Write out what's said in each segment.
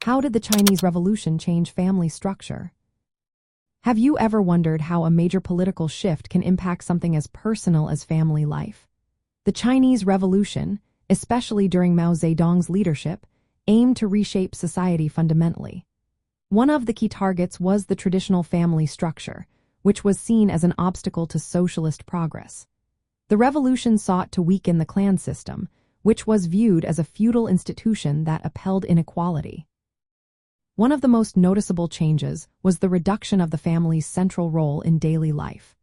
How did the Chinese Revolution change family structure? Have you ever wondered how a major political shift can impact something as personal as family life? The Chinese Revolution, especially during Mao Zedong's leadership, aimed to reshape society fundamentally. One of the key targets was the traditional family structure, which was seen as an obstacle to socialist progress. The revolution sought to weaken the clan system, which was viewed as a feudal institution that upheld inequality. One of the most noticeable changes was the reduction of the family's central role in daily life.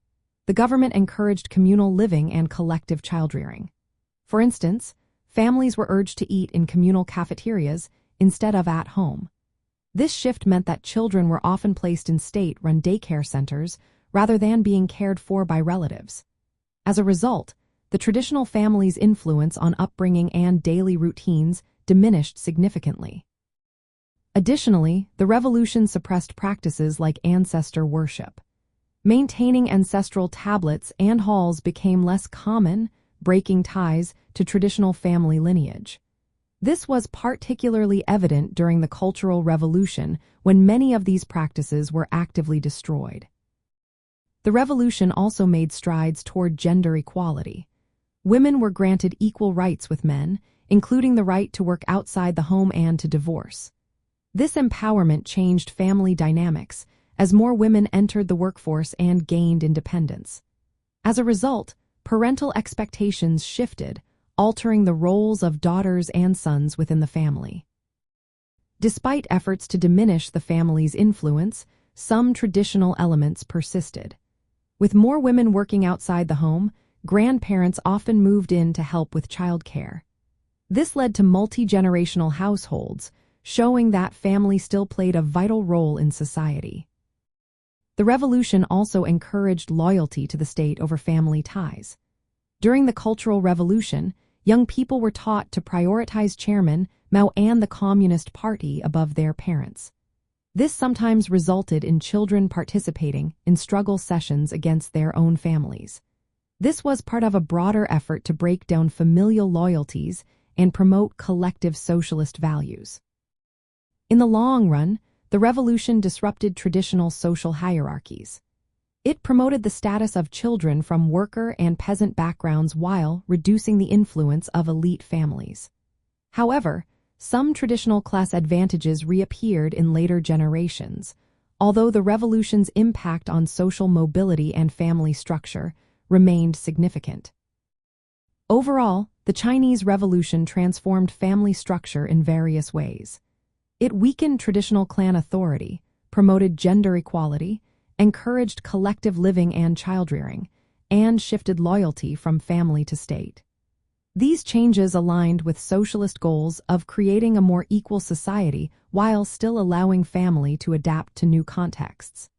The government encouraged communal living and collective childrearing. For instance, families were urged to eat in communal cafeterias instead of at home. This shift meant that children were often placed in state-run daycare centers rather than being cared for by relatives. As a result, the traditional family's influence on upbringing and daily routines diminished significantly. Additionally, the revolution suppressed practices like ancestor worship. Maintaining ancestral tablets and halls became less common, breaking ties to traditional family lineage. This was particularly evident during the Cultural Revolution, when many of these practices were actively destroyed. The revolution also made strides toward gender equality. Women were granted equal rights with men, including the right to work outside the home and to divorce. This empowerment changed family dynamics as more women entered the workforce and gained independence. As a result, parental expectations shifted, altering the roles of daughters and sons within the family. Despite efforts to diminish the family's influence, some traditional elements persisted. With more women working outside the home, grandparents often moved in to help with childcare. This led to multi-generational households, showing that family still played a vital role in society. The revolution also encouraged loyalty to the state over family ties. During the Cultural Revolution, young people were taught to prioritize Chairman Mao and the Communist Party above their parents. This sometimes resulted in children participating in struggle sessions against their own families. This was part of a broader effort to break down familial loyalties and promote collective socialist values. In the long run, the revolution disrupted traditional social hierarchies. It promoted the status of children from worker and peasant backgrounds while reducing the influence of elite families. However, some traditional class advantages reappeared in later generations, although the revolution's impact on social mobility and family structure remained significant. Overall, the Chinese Revolution transformed family structure in various ways. It weakened traditional clan authority, promoted gender equality, encouraged collective living and childrearing, and shifted loyalty from family to state. These changes aligned with socialist goals of creating a more equal society while still allowing family to adapt to new contexts.